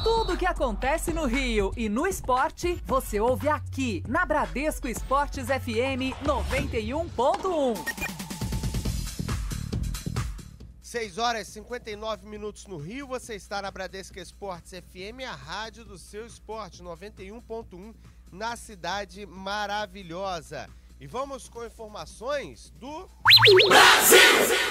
Tudo que acontece no Rio e no esporte, você ouve aqui na Bradesco Esportes FM 91.1. 6 horas e 59 minutos no Rio, você está na Bradesco Esportes FM, a rádio do seu esporte, 91.1, na cidade maravilhosa. E vamos com informações do Brasil!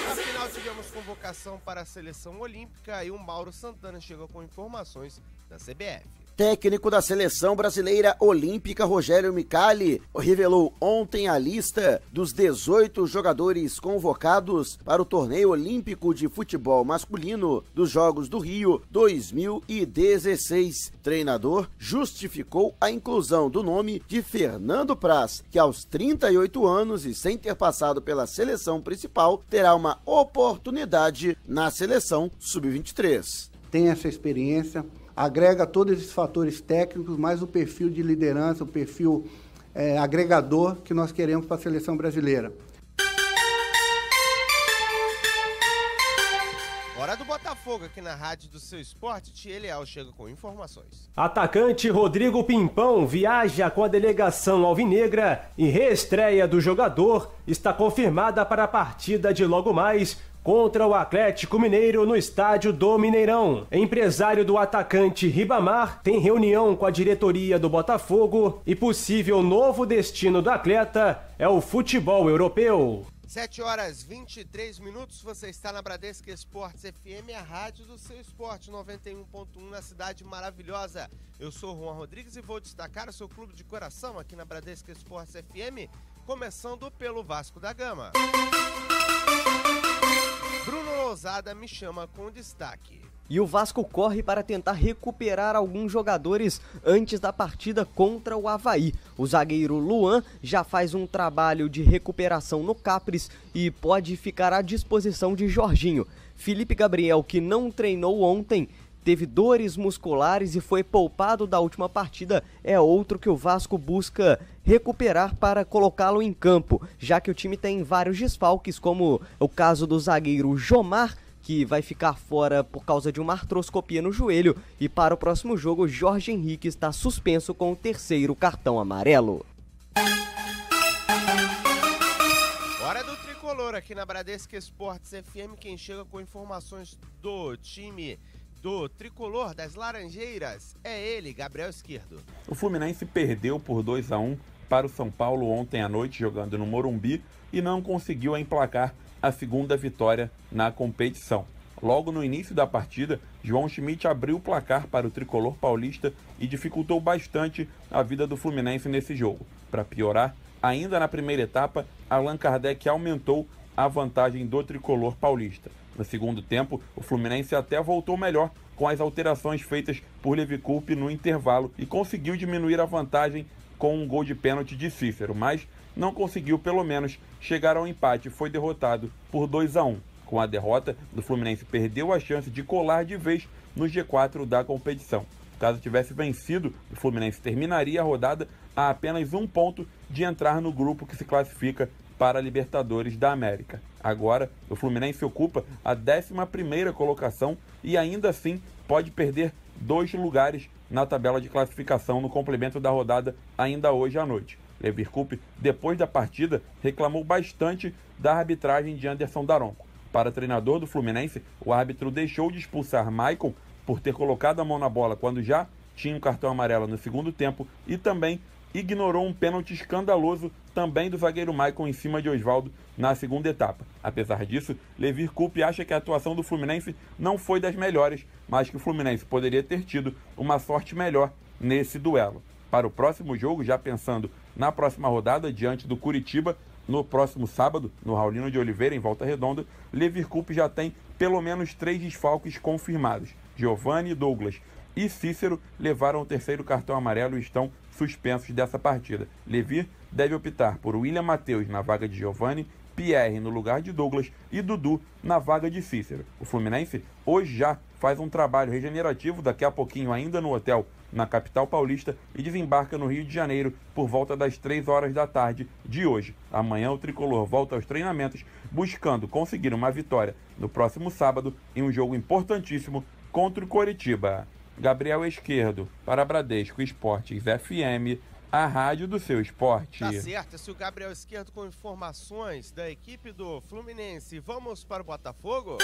Afinal, tivemos convocação para a seleção olímpica e o Mauro Santana chegou com informações da CBF. Técnico da Seleção Brasileira Olímpica, Rogério Micali, revelou ontem a lista dos 18 jogadores convocados para o Torneio Olímpico de Futebol Masculino dos Jogos do Rio 2016. Treinador justificou a inclusão do nome de Fernando Praz, que aos 38 anos e sem ter passado pela seleção principal, terá uma oportunidade na seleção sub-23. Tem essa experiência, agrega todos esses fatores técnicos, mais o perfil de liderança, o perfil agregador que nós queremos para a seleção brasileira. Hora do Botafogo aqui na rádio do seu esporte. Tia Leal chega com informações. Atacante Rodrigo Pimpão viaja com a delegação alvinegra e reestreia do jogador está confirmada para a partida de logo mais contra o Atlético Mineiro no estádio do Mineirão. Empresário do atacante Ribamar tem reunião com a diretoria do Botafogo e possível novo destino do atleta é o futebol europeu. 7 horas 23 minutos, você está na Bradesco Esportes FM, a rádio do seu esporte, 91.1 na cidade maravilhosa. Eu sou o Juan Rodrigues e vou destacar o seu clube de coração aqui na Bradesco Esportes FM, começando pelo Vasco da Gama. Bruno Lousada me chama com destaque. E o Vasco corre para tentar recuperar alguns jogadores antes da partida contra o Avaí. O zagueiro Luan já faz um trabalho de recuperação no Capres e pode ficar à disposição de Jorginho. Felipe Gabriel, que não treinou ontem, teve dores musculares e foi poupado da última partida, é outro que o Vasco busca recuperar para colocá-lo em campo, já que o time tem vários desfalques, como o caso do zagueiro Jomar, que vai ficar fora por causa de uma artroscopia no joelho, e para o próximo jogo, Jorge Henrique está suspenso com o 3º cartão amarelo. Hora do tricolor aqui na Bradesco Esportes FM, quem chega com informações do time do tricolor das Laranjeiras é ele, Gabriel Esquerdo. O Fluminense perdeu por 2-1 para o São Paulo ontem à noite, jogando no Morumbi, e não conseguiu emplacar a segunda vitória na competição. Logo no início da partida, João Schmidt abriu o placar para o tricolor paulista e dificultou bastante a vida do Fluminense nesse jogo. Para piorar, ainda na primeira etapa, Allan Kardec aumentou a vantagem do tricolor paulista. No segundo tempo, o Fluminense até voltou melhor com as alterações feitas por Levi Coupe no intervalo e conseguiu diminuir a vantagem com um gol de pênalti de Cícero, mas não conseguiu pelo menos chegar ao empate e foi derrotado por 2-1. Com a derrota, o Fluminense perdeu a chance de colar de vez no G4 da competição. Caso tivesse vencido, o Fluminense terminaria a rodada a apenas 1 ponto de entrar no grupo que se classifica para a Libertadores da América. Agora, o Fluminense ocupa a 11ª colocação e ainda assim pode perder 2 lugares na tabela de classificação no complemento da rodada ainda hoje à noite. Levi Coupe, depois da partida, reclamou bastante da arbitragem de Anderson Daronco. Para o treinador do Fluminense, o árbitro deixou de expulsar Maicon por ter colocado a mão na bola quando já tinha um cartão amarelo no segundo tempo e também ignorou um pênalti escandaloso também do zagueiro Maicon em cima de Osvaldo na segunda etapa. Apesar disso, Levi Coupe acha que a atuação do Fluminense não foi das melhores, mas que o Fluminense poderia ter tido uma sorte melhor nesse duelo. Para o próximo jogo, já pensando na próxima rodada, diante do Curitiba, no próximo sábado, no Raulino de Oliveira, em Volta Redonda, Levi Coupe já tem pelo menos 3 desfalques confirmados. Giovani, Douglas e Cícero levaram o 3º cartão amarelo e estão suspensos dessa partida. Levi deve optar por William Matheus na vaga de Giovani, Pierre no lugar de Douglas e Dudu na vaga de Cícero. O Fluminense hoje já faz um trabalho regenerativo, daqui a pouquinho ainda no hotel na capital paulista, e desembarca no Rio de Janeiro por volta das 3 horas da tarde de hoje. Amanhã o tricolor volta aos treinamentos buscando conseguir uma vitória no próximo sábado em um jogo importantíssimo contra o Coritiba. Gabriel Esquerdo, para Bradesco Esportes FM, a rádio do seu esporte. Tá certo, esse é o Gabriel Esquerdo com informações da equipe do Fluminense. Vamos para o Botafogo?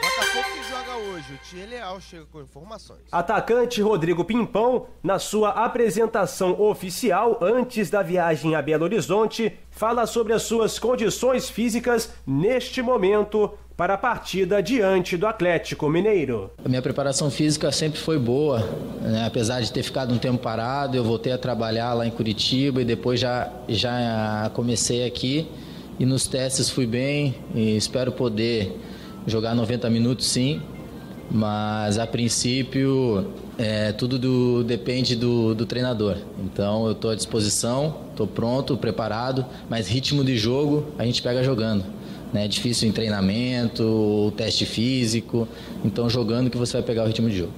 Botafogo que joga hoje, o Thier Leal chega com informações. Atacante Rodrigo Pimpão, na sua apresentação oficial antes da viagem a Belo Horizonte, fala sobre as suas condições físicas neste momento para a partida diante do Atlético Mineiro. A minha preparação física sempre foi boa, né? Apesar de ter ficado um tempo parado, eu voltei a trabalhar lá em Curitiba e depois já comecei aqui e nos testes fui bem e espero poder jogar 90 minutos sim, mas a princípio tudo depende do treinador. Então eu estou à disposição, estou pronto, preparado, mas ritmo de jogo a gente pega jogando. É difícil em treinamento, teste físico, então jogando que você vai pegar o ritmo de jogo.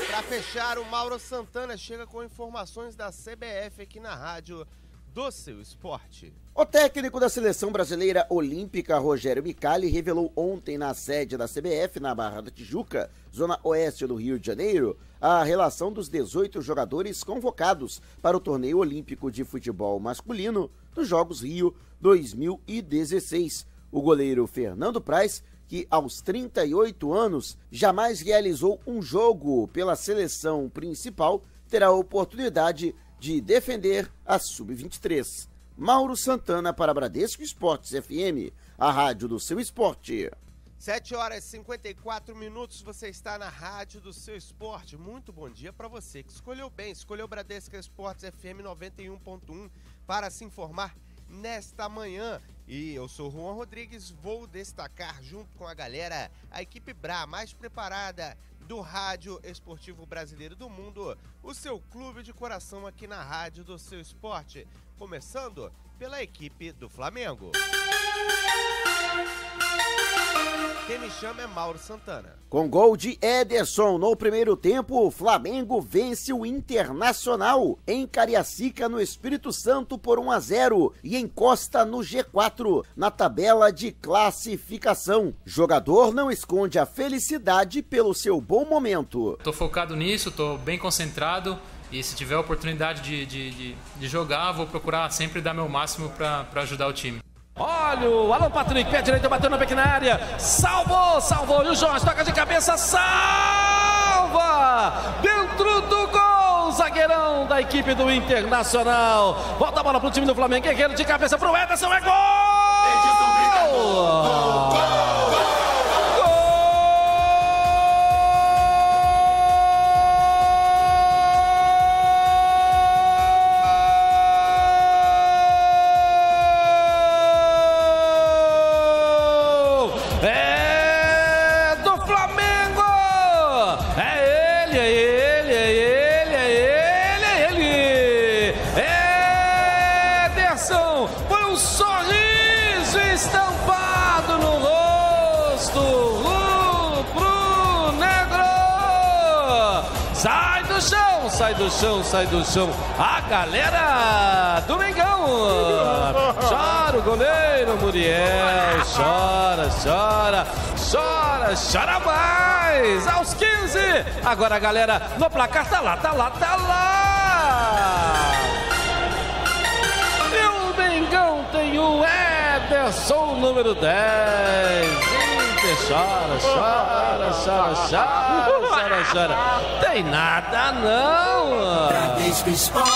Para fechar, o Mauro Santana chega com informações da CBF aqui na rádio do seu esporte. O técnico da Seleção Brasileira Olímpica, Rogério Micali, revelou ontem na sede da CBF, na Barra da Tijuca, zona oeste do Rio de Janeiro, a relação dos 18 jogadores convocados para o Torneio Olímpico de Futebol Masculino dos Jogos Rio 2016. O goleiro Fernando Praz, que aos 38 anos jamais realizou um jogo pela seleção principal, terá a oportunidade de defender a Sub-23. Mauro Santana para Bradesco Esportes FM, a rádio do seu esporte. 7h54, você está na rádio do seu esporte. Muito bom dia para você que escolheu bem, escolheu Bradesco Esportes FM 91.1 para se informar nesta manhã. E eu sou Juan Rodrigues, vou destacar junto com a galera, a equipe BRA mais preparada do rádio esportivo brasileiro do mundo, o seu clube de coração aqui na rádio do seu esporte, começando pela equipe do Flamengo. Quem me chama é Mauro Santana. Com gol de Ederson no primeiro tempo, o Flamengo vence o Internacional em Cariacica, no Espírito Santo, por 1-0 e encosta no G4 na tabela de classificação. Jogador não esconde a felicidade pelo seu bom momento. Tô focado nisso, tô bem concentrado e se tiver a oportunidade de jogar, vou procurar sempre dar meu máximo para ajudar o time. Olha o Alan Patrick, pé direito, bateu na pequena área, salvou, e o Jorge toca de cabeça, salva, dentro do gol, zagueirão da equipe do Internacional, volta a bola pro time do Flamengo, Guerreiro de cabeça pro Ederson, é gol! Sai do chão, a galera do Mengão, chora o goleiro Muriel, chora mais, aos 15, agora a galera no placar tá lá, e o Mengão tem o Ederson, número 10, chora. Tem nada não. Bradesco Esporte.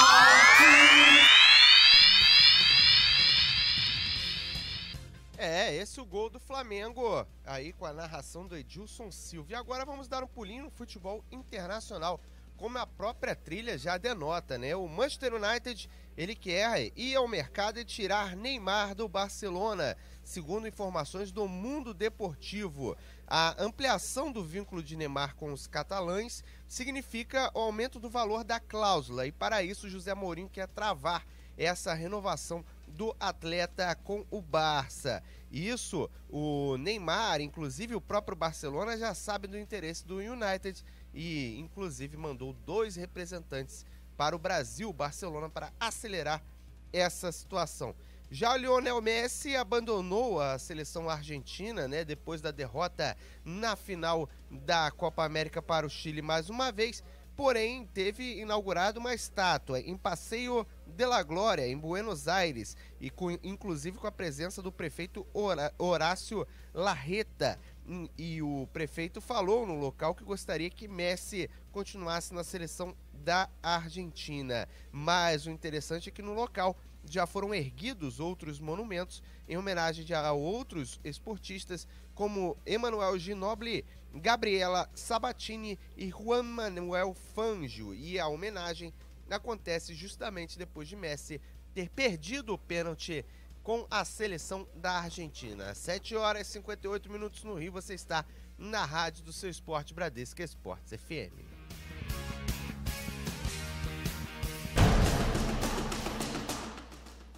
Esse é o gol do Flamengo, aí com a narração do Edilson Silva. E agora vamos dar um pulinho no futebol internacional, como a própria trilha já denota, né? O Manchester United, ele quer ir ao mercado e tirar Neymar do Barcelona, segundo informações do Mundo Deportivo. A ampliação do vínculo de Neymar com os catalães significa o aumento do valor da cláusula e para isso José Mourinho quer travar essa renovação do atleta com o Barça. Isso, o Neymar, inclusive o próprio Barcelona já sabe do interesse do United e inclusive mandou 2 representantes para o Brasil, Barcelona, para acelerar essa situação. Já o Lionel Messi abandonou a seleção argentina, né, depois da derrota na final da Copa América para o Chile mais uma vez, porém teve inaugurado uma estátua em Passeio de la Glória, em Buenos Aires, e inclusive com a presença do prefeito Horácio Larreta. E o prefeito falou no local que gostaria que Messi continuasse na seleção da Argentina. Mas o interessante é que no local já foram erguidos outros monumentos em homenagem a outros esportistas como Emmanuel Ginóbili, Gabriela Sabatini e Juan Manuel Fangio. E a homenagem acontece justamente depois de Messi ter perdido o pênalti com a seleção da Argentina. 7h58 no Rio, você está na rádio do seu esporte Bradesco Esportes FM.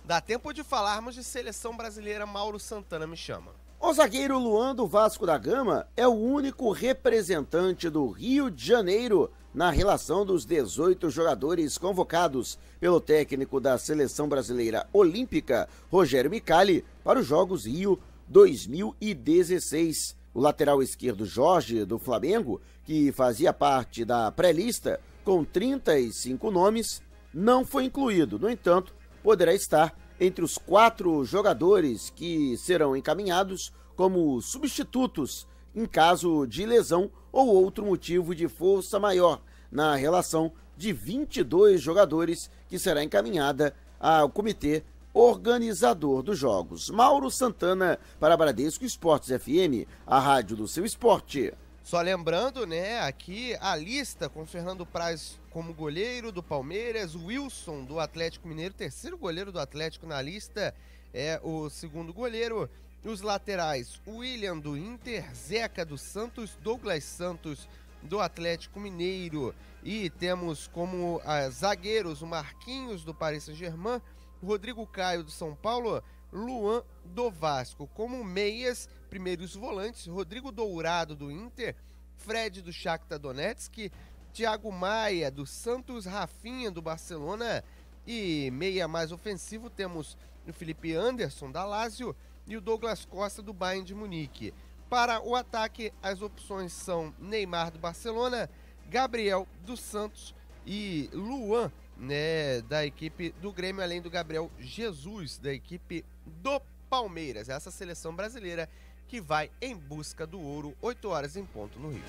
Dá tempo de falarmos de seleção brasileira. Mauro Santana me chama. O zagueiro Luan do Vasco da Gama é o único representante do Rio de Janeiro na relação dos 18 jogadores convocados pelo técnico da Seleção Brasileira Olímpica, Rogério Micali, para os Jogos Rio 2016. O lateral esquerdo Jorge, do Flamengo, que fazia parte da pré-lista com 35 nomes, não foi incluído. No entanto, poderá estar entre os 4 jogadores que serão encaminhados como substitutos em caso de lesão ou outro motivo de força maior, na relação de 22 jogadores que será encaminhada ao comitê organizador dos Jogos. Mauro Santana para Bradesco Esportes FM, a rádio do seu esporte. Só lembrando, né, aqui a lista com Fernando Praz como goleiro do Palmeiras, Wilson do Atlético Mineiro, terceiro goleiro do Atlético na lista, é o segundo goleiro. Os laterais, William do Inter, Zeca do Santos, Douglas Santos do Atlético Mineiro. E temos como zagueiros o Marquinhos do Paris Saint-Germain, Rodrigo Caio do São Paulo, Luan do Vasco. Como meias, primeiros volantes, Rodrigo Dourado do Inter, Fred do Shakhtar Donetsk, Thiago Maia do Santos, Rafinha do Barcelona. E meia mais ofensivo temos o Felipe Anderson da Lazio e o Douglas Costa do Bayern de Munique. Para o ataque, as opções são Neymar do Barcelona, Gabriel do Santos e Luan, né, da equipe do Grêmio, além do Gabriel Jesus, da equipe do Palmeiras. Essa seleção brasileira que vai em busca do ouro, 8h em ponto no Rio.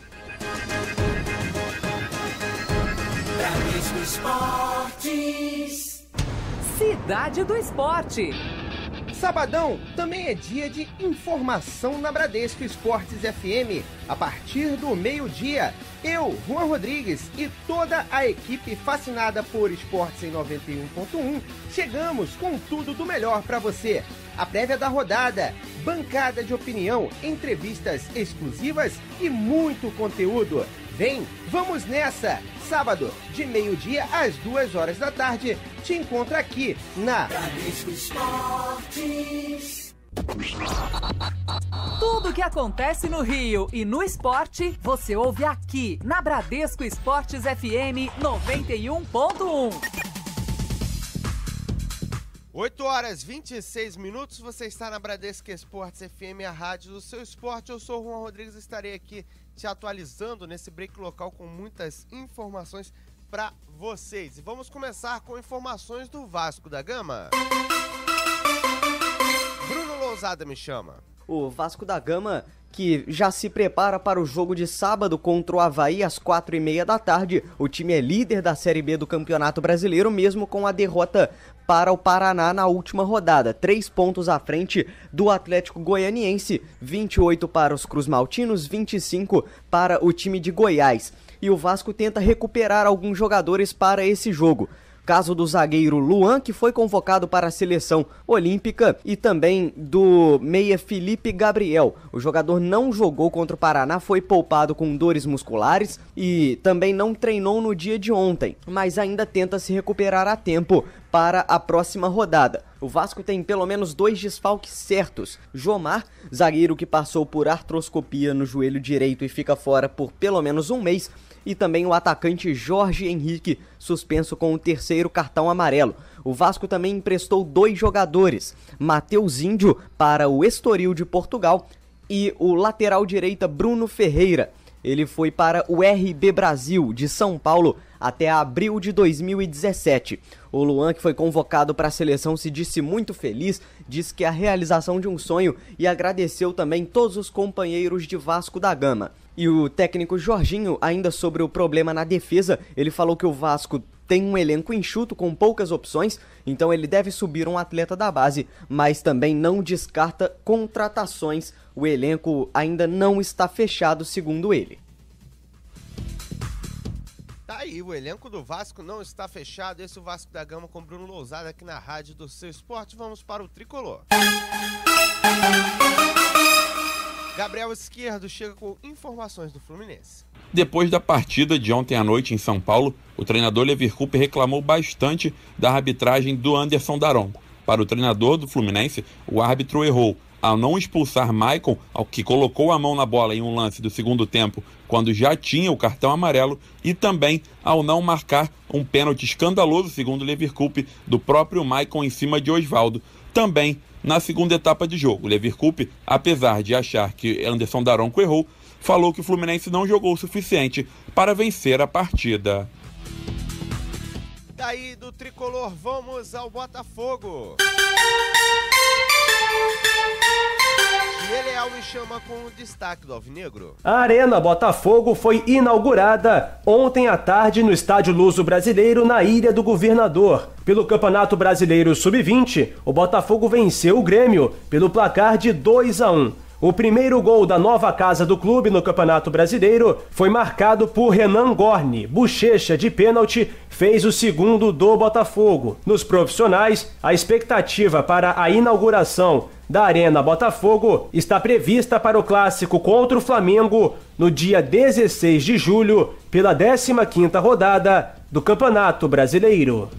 Bradesco Esportes. Cidade do Esporte. Sabadão também é dia de informação na Bradesco Esportes FM. A partir do meio-dia, eu, Juan Rodrigues e toda a equipe fascinada por esportes em 91.1 chegamos com tudo do melhor para você. A prévia da rodada, bancada de opinião, entrevistas exclusivas e muito conteúdo. Vem, vamos nessa! Sábado, de meio-dia às 2h da tarde, te encontro aqui na Bradesco Esportes. Tudo que acontece no Rio e no esporte, você ouve aqui na Bradesco Esportes FM 91.1. 8h26, você está na Bradesco Esportes FM, a rádio do seu esporte. Eu sou o Juan Rodrigues e estarei aqui te atualizando nesse break local com muitas informações para vocês. E vamos começar com informações do Vasco da Gama. Bruno Lousada me chama. O Vasco da Gama, que já se prepara para o jogo de sábado contra o Avaí às 4h30 da tarde. O time é líder da Série B do Campeonato Brasileiro, mesmo com a derrota para o Paraná na última rodada. 3 pontos à frente do Atlético Goianiense, 28 para os Cruzmaltinos, 25 para o time de Goiás. E o Vasco tenta recuperar alguns jogadores para esse jogo. Caso do zagueiro Luan, que foi convocado para a seleção olímpica, e também do meia Felipe Gabriel. O jogador não jogou contra o Paraná, foi poupado com dores musculares e também não treinou no dia de ontem, mas ainda tenta se recuperar a tempo para a próxima rodada. O Vasco tem pelo menos 2 desfalques certos. Jomar, zagueiro que passou por artroscopia no joelho direito e fica fora por pelo menos um mês, e também o atacante Jorge Henrique, suspenso com o 3º cartão amarelo. O Vasco também emprestou 2 jogadores, Matheus Índio para o Estoril de Portugal e o lateral direita Bruno Ferreira. Ele foi para o RB Brasil de São Paulo até abril de 2017. O Luan, que foi convocado para a seleção, se disse muito feliz, disse que é a realização de um sonho e agradeceu também todos os companheiros de Vasco da Gama. E o técnico Jorginho, ainda sobre o problema na defesa, ele falou que o Vasco tem um elenco enxuto com poucas opções, então ele deve subir um atleta da base, mas também não descarta contratações. O elenco ainda não está fechado, segundo ele. Tá aí, o elenco do Vasco não está fechado. Esse é o Vasco da Gama com Bruno Lousada aqui na Rádio do Seu Esporte. Vamos para o Tricolor. Gabriel Esquerdo chega com informações do Fluminense. Depois da partida de ontem à noite em São Paulo, o treinador Lever Coupe reclamou bastante da arbitragem do Anderson Daronco. Para o treinador do Fluminense, o árbitro errou ao não expulsar Maicon, ao que colocou a mão na bola em um lance do segundo tempo, quando já tinha o cartão amarelo, e também ao não marcar um pênalti escandaloso, segundo Lever Coupe, do próprio Maicon em cima de Osvaldo, também na segunda etapa de jogo. Lever Coupe, apesar de achar que Anderson Daronco errou, falou que o Fluminense não jogou o suficiente para vencer a partida. Daí do Tricolor, vamos ao Botafogo. Ele me chama com o destaque do Alvinegro. A Arena Botafogo foi inaugurada ontem à tarde no Estádio Luso Brasileiro, na Ilha do Governador. Pelo Campeonato Brasileiro Sub-20, o Botafogo venceu o Grêmio pelo placar de 2-1. O primeiro gol da nova casa do clube no Campeonato Brasileiro foi marcado por Renan Gorni. Bochecha de pênalti fez o segundo do Botafogo. Nos profissionais, a expectativa para a inauguração da Arena Botafogo está prevista para o clássico contra o Flamengo no dia 16 de julho, pela 15ª rodada do Campeonato Brasileiro.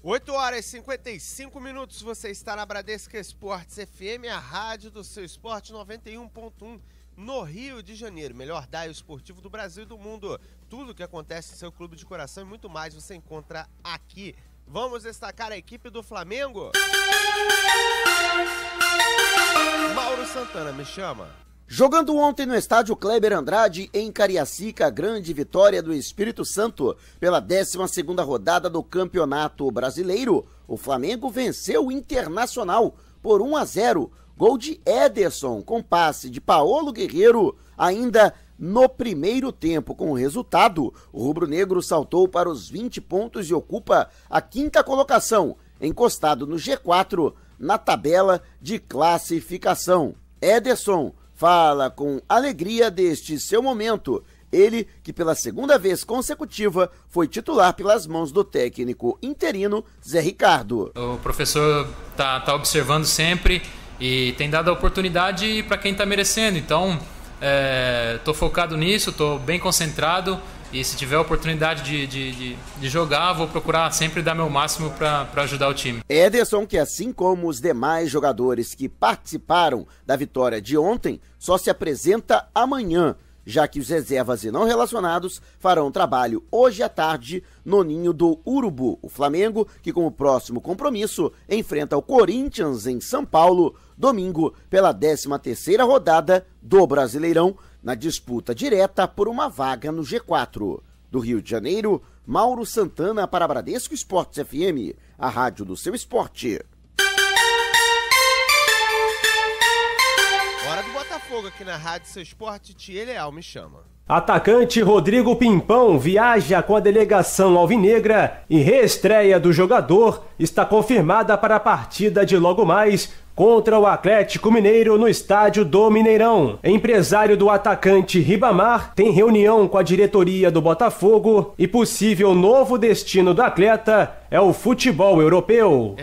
8h55, você está na Bradesco Esportes FM, a rádio do seu esporte 91.1 no Rio de Janeiro. Melhor dial esportivo do Brasil e do mundo. Tudo que acontece em seu clube de coração e muito mais você encontra aqui. Vamos destacar a equipe do Flamengo. Mauro Santana, me chama. Jogando ontem no estádio Kleber Andrade, em Cariacica, grande vitória do Espírito Santo pela 12ª rodada do Campeonato Brasileiro, o Flamengo venceu o Internacional por 1-0, gol de Ederson com passe de Paolo Guerreiro ainda no primeiro tempo. Com o resultado, o rubro-negro saltou para os 20 pontos e ocupa a 5ª colocação, encostado no G4 na tabela de classificação. Ederson fala com alegria deste seu momento, ele que pela 2ª vez consecutiva foi titular pelas mãos do técnico interino Zé Ricardo. O professor tá observando sempre e tem dado a oportunidade para quem está merecendo, então tô focado nisso, tô bem concentrado e se tiver a oportunidade de jogar, vou procurar sempre dar meu máximo para ajudar o time. Ederson, que assim como os demais jogadores que participaram da vitória de ontem, só se apresenta amanhã, já que os reservas e não relacionados farão trabalho hoje à tarde no Ninho do Urubu. O Flamengo, que como próximo compromisso enfrenta o Corinthians em São Paulo, domingo, pela 13ª rodada do Brasileirão, na disputa direta por uma vaga no G4. Do Rio de Janeiro, Mauro Santana para Bradesco Esportes FM, a rádio do seu esporte. Hora do Botafogo aqui na Rádio Seu Esporte, Tia Leal me chama. Atacante Rodrigo Pimpão viaja com a delegação alvinegra e reestreia do jogador está confirmada para a partida de logo mais contra o Atlético Mineiro no estádio do Mineirão. Empresário do atacante Ribamar tem reunião com a diretoria do Botafogo e possível novo destino do atleta é o futebol europeu.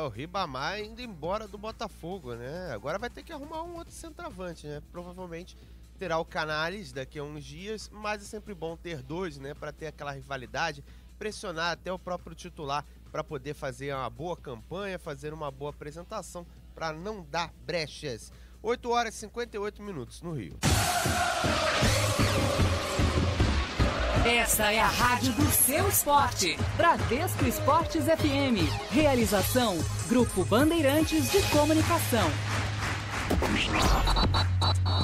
O Ribamar indo embora do Botafogo, né? Agora vai ter que arrumar um outro centroavante, né? Provavelmente terá o Canales daqui a uns dias, mas é sempre bom ter dois, né? Para ter aquela rivalidade. pressionar até o próprio titular para poder fazer uma boa campanha, fazer uma boa apresentação, para não dar brechas. 8 horas e 58 minutos no Rio. Essa é a rádio do seu esporte. Bradesco Esportes FM. Realização, Grupo Bandeirantes de Comunicação.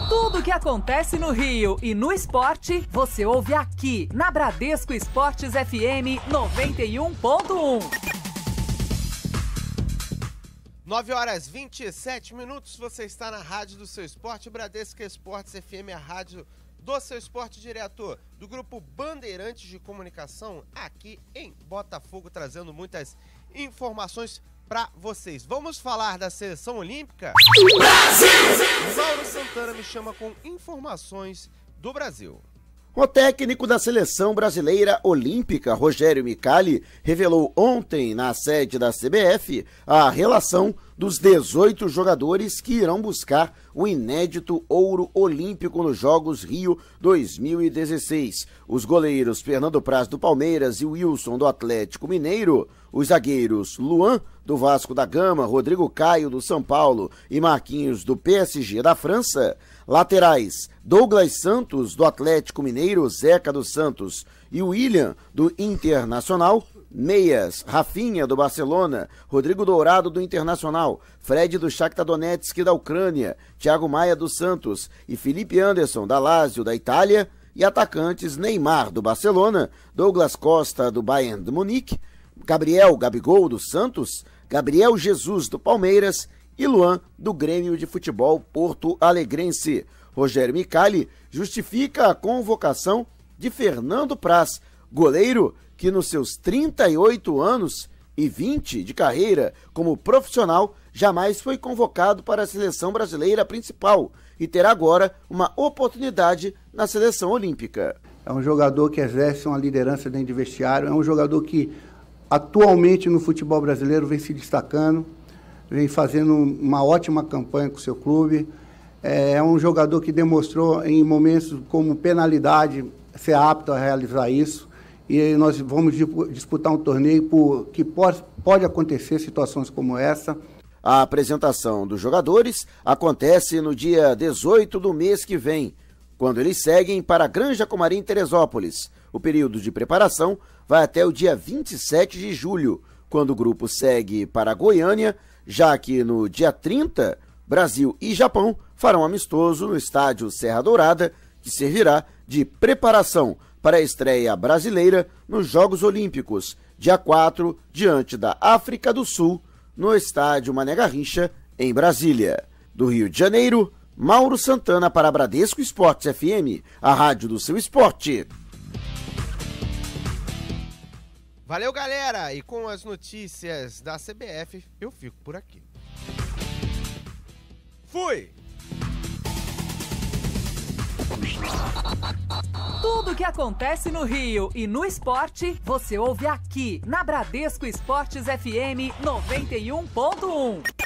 Tudo que acontece no Rio e no esporte, você ouve aqui na Bradesco Esportes FM 91.1. 9 horas e 27 minutos, você está na rádio do seu esporte, Bradesco Esportes FM, a rádio do seu esporte, direto do Grupo Bandeirantes de Comunicação, aqui em Botafogo, trazendo muitas informações para vocês. Vamos falar da Seleção Olímpica? Brasil! Mauro Santana me chama com informações do Brasil. O técnico da Seleção Brasileira Olímpica, Rogério Micali, revelou ontem na sede da CBF a relação dos 18 jogadores que irão buscar o inédito ouro olímpico nos Jogos Rio 2016. Os goleiros Fernando Praz do Palmeiras e Wilson do Atlético Mineiro, os zagueiros Luan do Vasco da Gama, Rodrigo Caio do São Paulo e Marquinhos do PSG da França, laterais Douglas Santos do Atlético Mineiro, Zeca dos Santos e William do Internacional, meias Rafinha do Barcelona, Rodrigo Dourado do Internacional, Fred do Shakhtar Donetsk da Ucrânia, Thiago Maia do Santos e Felipe Anderson da Lazio da Itália, e atacantes Neymar do Barcelona, Douglas Costa do Bayern de Munique, Gabriel Gabigol do Santos, Gabriel Jesus do Palmeiras e Luan do Grêmio de Futebol Porto Alegrense. Rogério Micali justifica a convocação de Fernando Praz, goleiro que nos seus 38 anos e 20 de carreira como profissional jamais foi convocado para a seleção brasileira principal e terá agora uma oportunidade na seleção olímpica. É um jogador que exerce uma liderança dentro de vestiário, é um jogador que atualmente no futebol brasileiro vem se destacando, vem fazendo uma ótima campanha com o seu clube. É um jogador que demonstrou em momentos como penalidade ser apto a realizar isso. E nós vamos disputar um torneio que pode acontecer situações como essa. A apresentação dos jogadores acontece no dia 18 do mês que vem, quando eles seguem para a Granja Comarim em Teresópolis. O período de preparação vai até o dia 27 de julho, quando o grupo segue para Goiânia, já que no dia 30, Brasil e Japão farão amistoso no estádio Serra Dourada, que servirá de preparação para a estreia brasileira nos Jogos Olímpicos, dia 4, diante da África do Sul, no estádio Mané Garrincha, em Brasília. Do Rio de Janeiro, Mauro Santana para a Bradesco Esportes FM, a rádio do seu esporte. Valeu, galera! E com as notícias da CBF, eu fico por aqui. Fui! Tudo que acontece no Rio e no esporte, você ouve aqui na Bradesco Esportes FM 91.1.